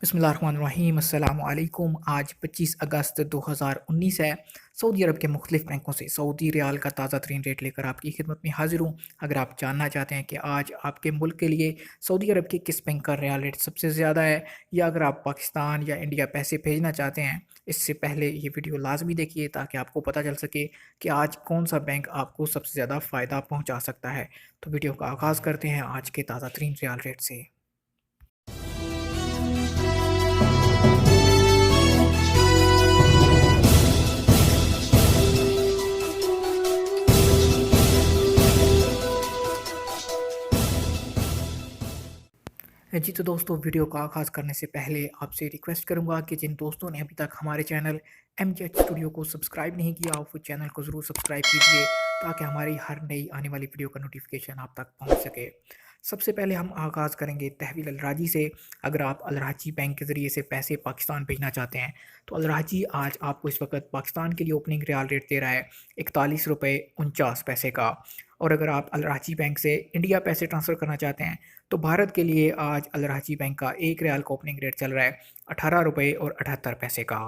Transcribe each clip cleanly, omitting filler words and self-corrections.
बिस्मिल्लाहिर्रहमानिर्रहीम अस्सलामुअलैकुम। आज 25 अगस्त 2019 है। सऊदी अरब के मुख्तलिफ बैंकों से सऊदी रियाल का ताज़ा तरीन रेट लेकर आपकी खिदमत में हाजिर हूँ। अगर आप जानना चाहते हैं कि आज आपके मुल्क के लिए सऊदी अरब के किस बैंक का रियाल रेट सबसे ज़्यादा है, या अगर आप पाकिस्तान या इंडिया पैसे भेजना चाहते हैं, इससे पहले ये वीडियो लाजमी देखिए ताकि आपको पता चल सके कि आज कौन सा बैंक आपको सबसे ज़्यादा फ़ायदा पहुँचा सकता है। तो वीडियो का आगाज़ करते हैं आज के ताज़ा तरीन रियाल रेट से। जी तो दोस्तों, वीडियो का आगाज़ करने से पहले आपसे रिक्वेस्ट करूंगा कि जिन दोस्तों ने अभी तक हमारे चैनल MJH स्टूडियो को सब्सक्राइब नहीं किया, वो चैनल को ज़रूर सब्सक्राइब कीजिए ताकि हमारी हर नई आने वाली वीडियो का नोटिफिकेशन आप तक पहुंच सके। सबसे पहले हम आगाज़ करेंगे तहवील अलराजी से। अगर आप अलराजी बैंक के ज़रिए से पैसे पाकिस्तान भेजना चाहते हैं तो अलराजी आज आपको इस वक्त पाकिस्तान के लिए ओपनिंग रियाल रेट दे रहा है 41 रुपये 49 पैसे का। और अगर आप अलराजी बैंक से इंडिया पैसे ट्रांसफ़र करना चाहते हैं तो भारत के लिए आज अलराजी बैंक का एक रियाल का ओपनिंग रेट चल रहा है 18 रुपये और 78 पैसे का।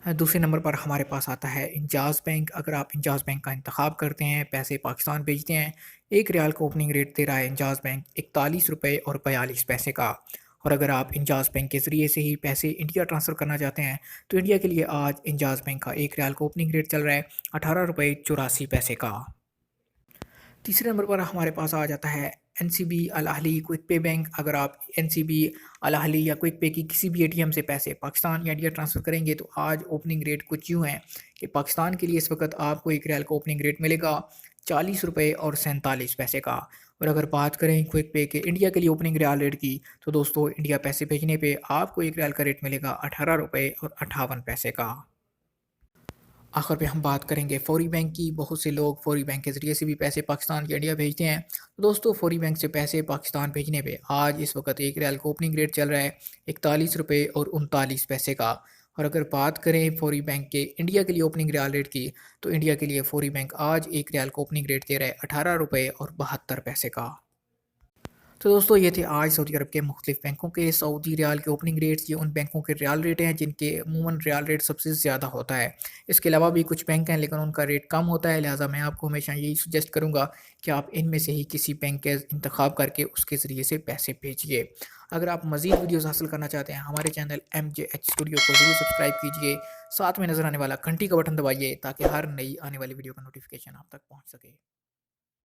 दूसरे नंबर पर हमारे पास आता है इंजाज़ बैंक। अगर आप इंजाज़ बैंक का इंतखाब करते हैं, पैसे पाकिस्तान भेजते हैं, एक रियाल का ओपनिंग रेट दे रहा है इंजाज़ बैंक 41 रुपये और 42 पैसे का। और अगर आप इंजाज़ बैंक के ज़रिए से ही पैसे इंडिया ट्रांसफ़र करना चाहते हैं तो इंडिया के लिए आज इंजाज़ बैंक का एक रियाल का ओपनिंग रेट चल रहा है 18 रुपये 84 पैसे का। तीसरे नंबर पर हमारे पास आ जाता है NCB अल अहली क्विक पे बैंक। अगर आप NCB अल अहली या क्विक पे की किसी भी ATM से पैसे पाकिस्तान या इंडिया ट्रांसफ़र करेंगे तो आज ओपनिंग रेट कुछ यूँ है कि पाकिस्तान के लिए इस वक्त आपको एक रियाल का ओपनिंग रेट मिलेगा 40 रुपये और 47 पैसे का। और अगर बात करें क्विक पे के इंडिया के लिए ओपनिंग रियाल रेट की तो दोस्तों, इंडिया पैसे भेजने पे आपको एक रियाल का रेट मिलेगा 18 रुपये और 58 पैसे का। आखिर पे हम बात करेंगे फ़ौरी बैंक की। बहुत से लोग फ़ौरी बैंक के ज़रिए से भी पैसे पाकिस्तान या इंडिया भेजते हैं। तो दोस्तों, फ़ौरी बैंक से पैसे पाकिस्तान भेजने पे आज इस वक्त एक रियाल का ओपनिंग रेट चल रहा है 41 रुपये और 39 पैसे का। और अगर बात करें फ़ौरी बैंक के इंडिया के लिए ओपनिंग रियाल रेट की तो इंडिया के लिए फ़ौरी बैंक आज एक रियाल का ओपनिंग रेट दे रहा है 18 रुपये और 72 पैसे का। तो दोस्तों, ये थे आज सऊदी अरब के मुख्तलिफ बैंकों के सऊदी रियाल के ओपनिंग रेट्स। ये उन बैंकों के रियाल रेट हैं जिनके अमूमन रियाल रेट सबसे ज़्यादा होता है। इसके अलावा भी कुछ बैंक हैं लेकिन उनका रेट कम होता है, लिहाजा मैं आपको हमेशा यही सजेस्ट करूँगा कि आप इनमें से ही किसी बैंक का इंतखाब करके उसके ज़रिए से पैसे भेजिए। अगर आप मज़ीद वीडियोज़ हासिल करना चाहते हैं, हमारे चैनल MJH स्टूडियो को ज़रूर सब्सक्राइब कीजिए। साथ में नज़र आने वाला घंटी का बटन दबाइए ताकि हर नई आने वाली वीडियो का नोटिफिकेशन आप तक पहुँच सके।